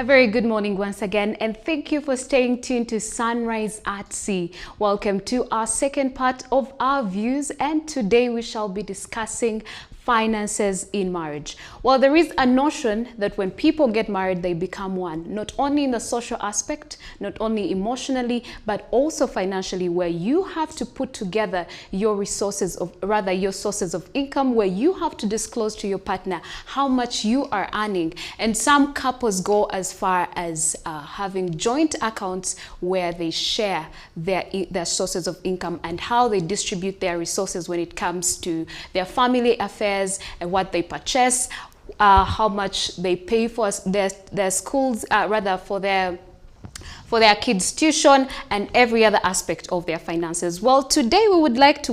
A very good morning once again, and thank you for staying tuned to Sunrise at Sea. Welcome to our second part of our views, and today we shall be discussing finances in marriage. Well, there is a notion that when people get married, they become one, not only in the social aspect, not only emotionally, but also financially, where you have to put together your resources of, rather your sources of income, where you have to disclose to your partner how much you are earning. And some couples go as far as having joint accounts where they share their sources of income and how they distribute their resources when it comes to their family affairs and what they purchase, how much they pay for their schools, rather for their kids' tuition, and every other aspect of their finances. Well, today we would like to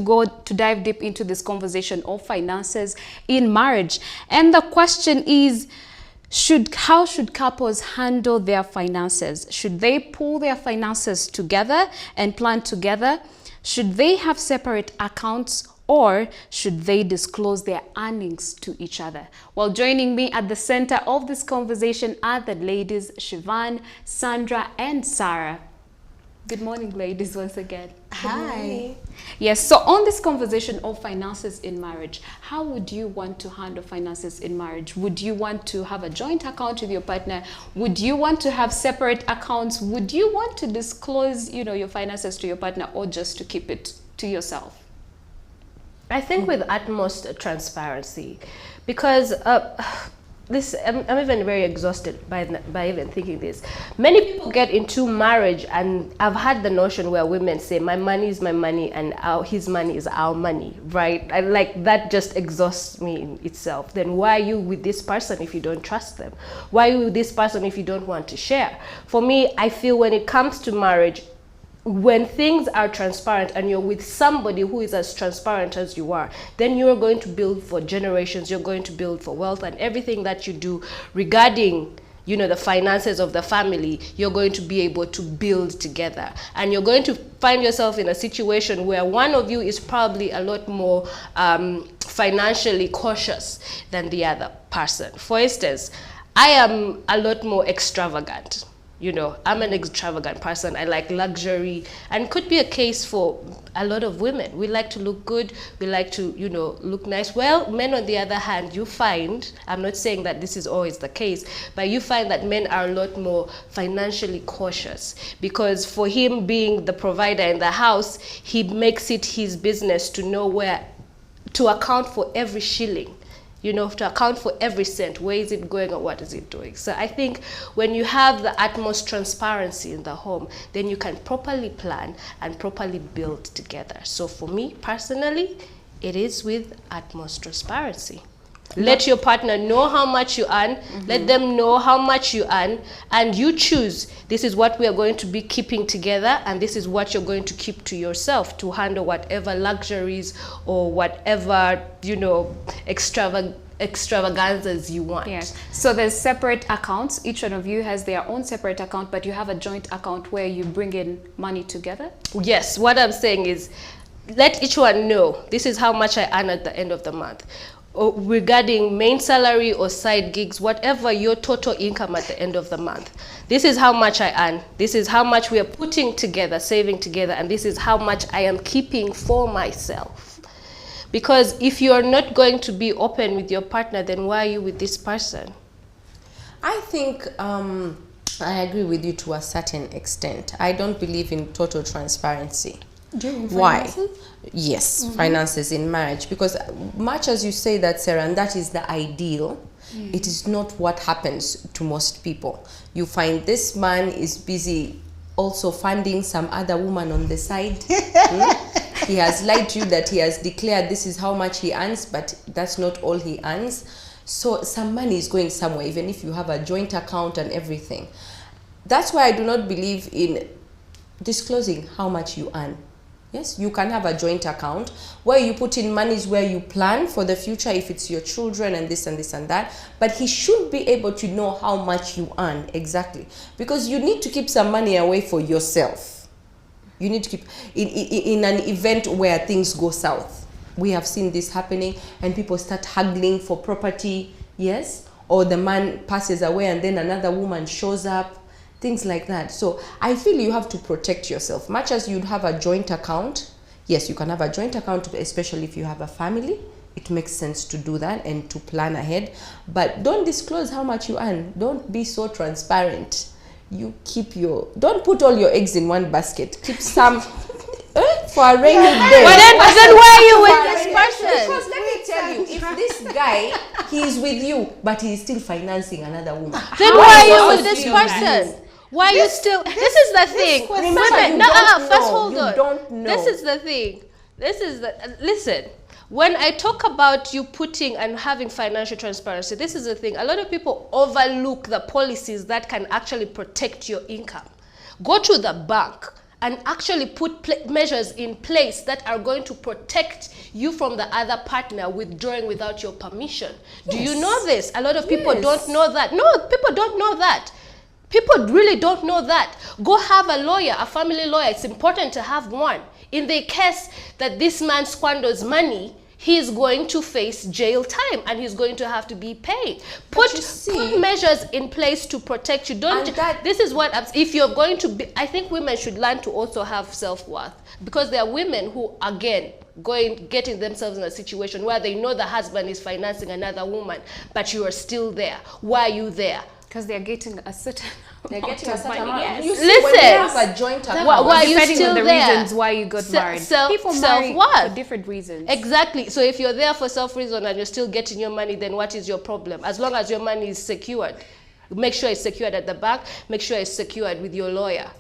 dive deep into this conversation of finances in marriage. And the question is, how should couples handle their finances? Should they pull their finances together and plan together? Should they have separate accounts, or should they disclose their earnings to each other? Well, joining me at the center of this conversation are the ladies, Siobhan, Sandra, and Sarah. Good morning, ladies, once again. Hi. Yes, so on this conversation of finances in marriage, how would you want to handle finances in marriage? Would you want to have a joint account with your partner? Would you want to have separate accounts? Would you want to disclose, your finances to your partner, or just to keep it to yourself? I think with utmost transparency, because I'm even very exhausted by even thinking this. Many people get into marriage, and I've had the notion where women say, my money is my money and his money is our money, right? And like that just exhausts me in itself. Then why are you with this person if you don't trust them? Why are you with this person if you don't want to share? For me, I feel when it comes to marriage, when things are transparent and you're with somebody who is as transparent as you are, then you're going to build for generations, you're going to build for wealth, and everything that you do regarding the finances of the family, you're going to be able to build together. And you're going to find yourself in a situation where one of you is probably a lot more financially cautious than the other person. For instance, I am a lot more extravagant. I'm an extravagant person. I like luxury, and it could be a case for a lot of women. We like to look good. We like to, look nice. Well, men, on the other hand, you find, I'm not saying that this is always the case, but you find that men are a lot more financially cautious, because for him being the provider in the house, he makes it his business to know where to account for every shilling. To account for every cent. Where is it going, or what is it doing? So I think when you have the utmost transparency in the home, then you can properly plan and properly build together. So for me personally, it is with utmost transparency. Let your partner know how much you earn. Let them know how much you earn, and you choose, this is what we are going to be keeping together, and this is what you're going to keep to yourself to handle whatever luxuries or whatever, extravaganzas you want. Yes. So there's separate accounts. Each one of you has their own separate account, but you have a joint account where you bring in money together? Yes. What I'm saying is, let each one know, this is how much I earn at the end of the month. Regarding main salary or side gigs, whatever your total income at the end of the month, this is how much I earn, this is how much we are putting together, saving together, and this is how much I am keeping for myself. Because if you are not going to be open with your partner, then why are you with this person? I think I agree with you to a certain extent. I don't believe in total transparency. Why? Yes, finances in marriage, because much as you say that, Sarah, and that is the ideal, it is not what happens to most people. You find this man is busy also funding some other woman on the side. He has lied to you that he has declared this is how much he earns, but that's not all he earns. So some money is going somewhere, even if you have a joint account and everything. That's why I do not believe in disclosing how much you earn. Yes, you can have a joint account where you put in monies where you plan for the future, if it's your children and this and this and that. But he should be able to know how much you earn exactly, because you need to keep some money away for yourself. You need to keep in an event where things go south. We have seen this happening, and people start haggling for property, yes, or the man passes away and then another woman shows up, things like that. So I feel you have to protect yourself. Much as you'd have a joint account, yes, you can have a joint account, especially if you have a family. It makes sense to do that and to plan ahead. But don't disclose how much you earn. Don't be so transparent. You keep don't put all your eggs in one basket. Keep some for a rainy day. But then why are you with this person? Because let me tell you, if this guy, he is with you, but he is still financing another woman. Then why are you with this person? Why are you still? This is the thing. Remember, first hold on. You don't know. This is the thing. Listen. When I talk about you putting and having financial transparency, this is the thing. A lot of people overlook the policies that can actually protect your income. Go to the bank and actually put measures in place that are going to protect you from the other partner withdrawing without your permission. Yes. Do you know this? A lot of people don't know that. No, people don't know that. People really don't know that. Go have a lawyer, a family lawyer. It's important to have one. In the case that this man squanders money, he is going to face jail time and he's going to have to be paid. Put measures in place to protect you. This is what, if you're going to be, I think women should learn to also have self-worth, because there are women who, again, getting themselves in a situation where they know the husband is financing another woman, but you are still there. Why are you there? Because they're getting a certain amount of money. Yes. You see, when they have a joint account, why are you depending still on the there? reasons why you got married. People marry for different reasons. Exactly. So if you're there for self-reason and you're still getting your money, then what is your problem? As long as your money is secured, make sure it's secured at the bank. Make sure it's secured with your lawyer.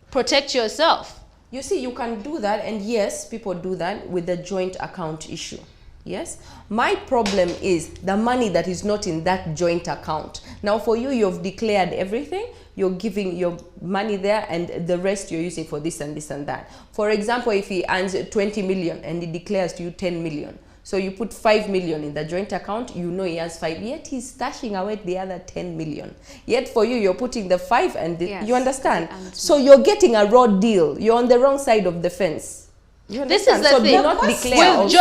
Protect yourself. You see, you can do that, and yes, people do that with the joint account issue. Yes, my problem is the money that is not in that joint account. Now for you, you've declared everything. You're giving your money there, and the rest you're using for this and this and that. For example, if he earns 20 million and he declares to you 10 million, so you put 5 million in the joint account, you know he has 5, yet he's stashing away the other 10 million. Yet for you, you're putting the 5 and you understand? So you're getting a raw deal. You're on the wrong side of the fence. This is the thing. With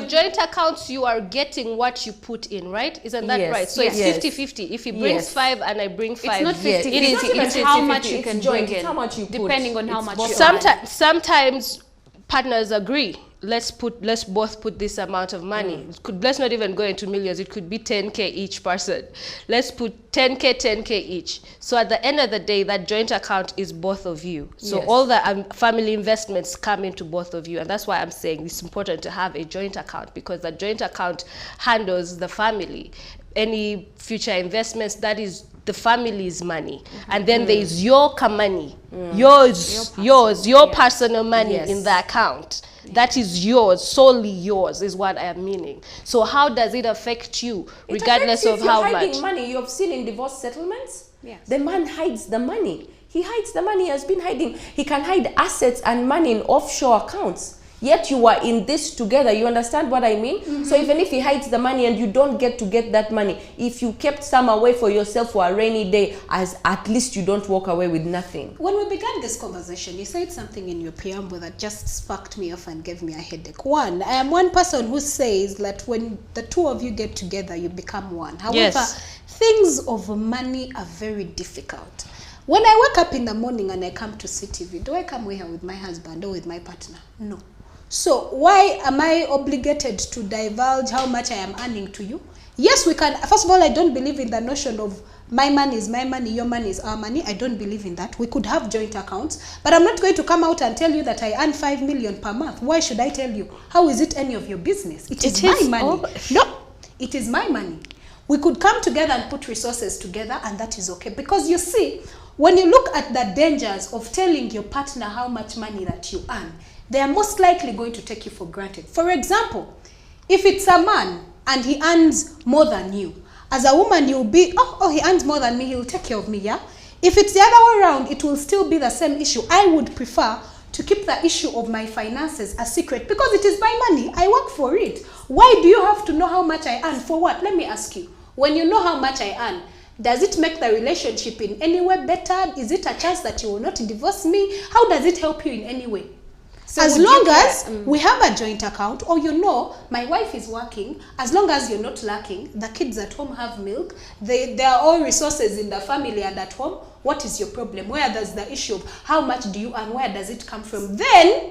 joint accounts, you are getting what you put in, right? Isn't that right? So it's 50-50. If he brings 5 and I bring 5, it's not 50-50. It's how much you can bring in, depending on how much you earn. Sometimes partners agree. Let's both put this amount of money. Let's not even go into millions. It could be 10K each person. Let's put 10K each. So at the end of the day, that joint account is both of you. So all the family investments come into both of you. And that's why I'm saying it's important to have a joint account, because the joint account handles the family. Any future investments, that is the family's money. And then there is your money, your personal money in the account. That is yours, solely yours, is what I am meaning. So how does it affect you, regardless of how much? You're hiding money. You have seen in divorce settlements? Yes. The man hides the money. He hides the money. He has been hiding. He can hide assets and money in offshore accounts. Yet you are in this together. You understand what I mean? So even if he hides the money and you don't get to get that money, if you kept some away for yourself for a rainy day, at least you don't walk away with nothing. When we began this conversation, you said something in your preamble that just sparked me off and gave me a headache. One, I am one person who says that when the two of you get together, you become one. However, things of money are very difficult. When I wake up in the morning and I come to CTV, do I come here with my husband or with my partner? No. So why am I obligated to divulge how much I am earning to you? Yes, we can. First of all, I don't believe in the notion of my money is my money, your money is our money. I don't believe in that. We could have joint accounts, but I'm not going to come out and tell you that I earn 5 million per month. Why should I tell you? How is it any of your business? It is my money. No, it is my money. We could come together and put resources together, and that is okay. Because you see, when you look at the dangers of telling your partner how much money that you earn, they are most likely going to take you for granted. For example, if it's a man and he earns more than you, as a woman you'll be, oh, he earns more than me, he'll take care of me, yeah? If it's the other way around, it will still be the same issue. I would prefer to keep the issue of my finances a secret, because it is my money. I work for it. Why do you have to know how much I earn? For what? Let me ask you. When you know how much I earn, does it make the relationship in any way better? Is it a chance that you will not divorce me? How does it help you in any way? So as long as we have a joint account, or my wife is working, as long as you're not lacking, the kids at home have milk, there are all resources in the family and at home, what is your problem? Where there's the issue of how much do you earn, where does it come from? Then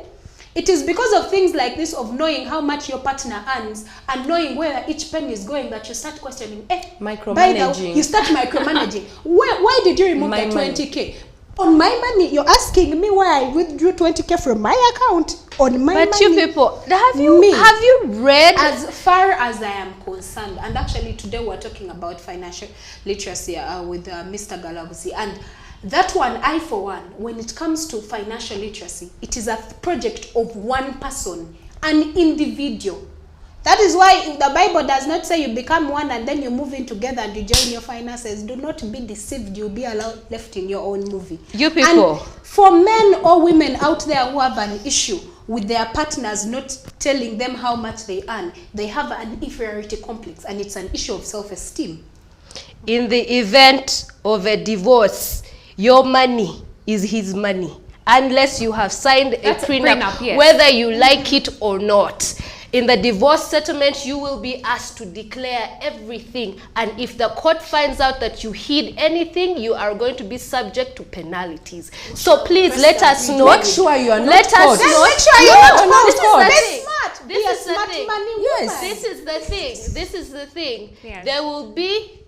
it is because of things like this, of knowing how much your partner earns and knowing where each penny is going, that you start questioning, micromanaging. You start micromanaging. Why did you remove the 20K? On my money, you're asking me why I withdrew 20K from my account on my money. But you people, have you read? As far as I am concerned, and actually today we're talking about financial literacy with Mr. Galagusi, and that one, I for one, when it comes to financial literacy, it is a project of one person, an individual. That is why the Bible does not say you become one and then you move in together and you join your finances. Do not be deceived. You'll be left in your own movie. You people. And for men or women out there who have an issue with their partners not telling them how much they earn, they have an inferiority complex, and it's an issue of self-esteem. In the event of a divorce, your money is his money, unless you have signed a prenup, yes. Whether you like it or not. In the divorce settlement, you will be asked to declare everything. And if the court finds out that you hid anything, you are going to be subject to penalties. So please let us know. Make sure you are not Let us know. Make sure you are not This is caught. the Be thing. smart. This Be a is the smart thing. money Yes. woman. This is the thing. This is the thing. Yes. There will be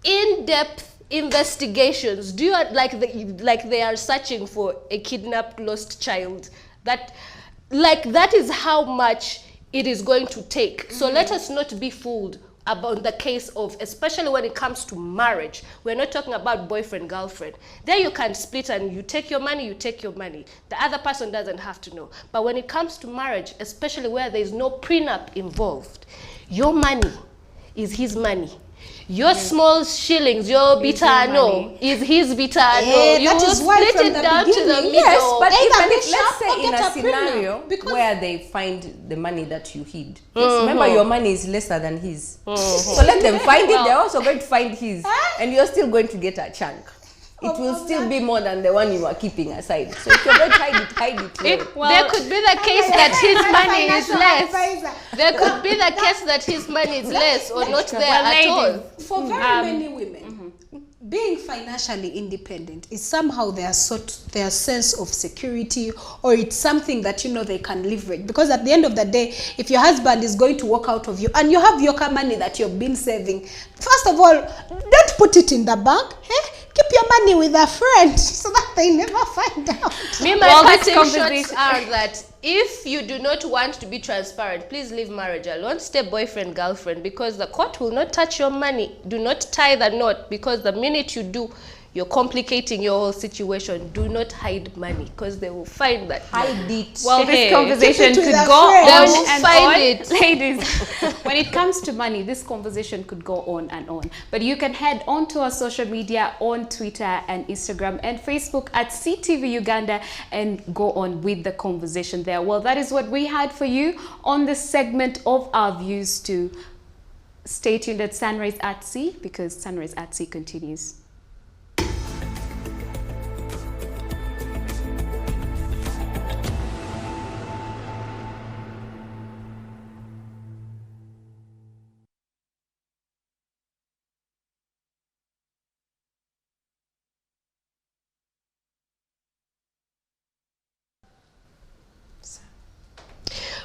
in-depth investigations. Do you like they are searching for a kidnapped, lost child? That is how much it is going to take. So let us not be fooled about the case of, especially when it comes to marriage. We're not talking about boyfriend, girlfriend. There you can split and you take your money, The other person doesn't have to know. But when it comes to marriage, especially where there is no prenup involved, your money is his money. Your small shillings, your bitano, is his bitano. You will split it down to the middle. Yes, but even let's let's say in get a a scenario prenup, because where they find the money that you hid. Remember, your money is lesser than his. So let them find it. They're also going to find his. And you're still going to get a chunk. It will still be more than the one you are keeping aside. So if you're going to hide it well. There could be the case that his money is less. There could be the case that his money is less or not there at all. For very many women, being financially independent is somehow their sense of security, or it's something that they can leverage. Because at the end of the day, if your husband is going to walk out of you and you have your money that you've been saving, first of all, don't put it in the bank. Keep your money with a friend so that they never find out. My parting shots are that if you do not want to be transparent, please leave marriage alone. Stay boyfriend, girlfriend, because the court will not touch your money. Do not tie the knot, because the minute you do, you're complicating your whole situation. Do not hide money, because they will find that. Hide it. Well, this conversation could go on and on. Ladies, when it comes to money, this conversation could go on and on. But you can head on to our social media on Twitter and Instagram and Facebook at CTV Uganda and go on with the conversation there. Well, that is what we had for you on this segment of our views. To stay tuned at Sunrise at Sea, because Sunrise at Sea continues.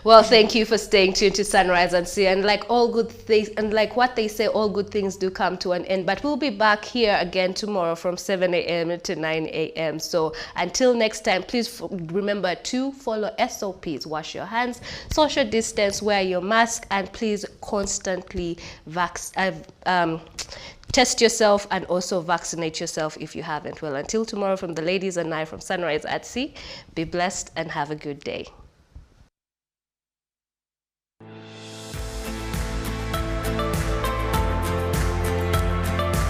Well, thank you for staying tuned to Sunrise and Sea. And like all good things, and like what they say, all good things do come to an end. But we'll be back here again tomorrow from 7 a.m. to 9 a.m. So until next time, please remember to follow SOPs. Wash your hands, social distance, wear your mask, and please constantly test yourself and also vaccinate yourself if you haven't. Well, until tomorrow, from the ladies and I from Sunrise at Sea, be blessed and have a good day.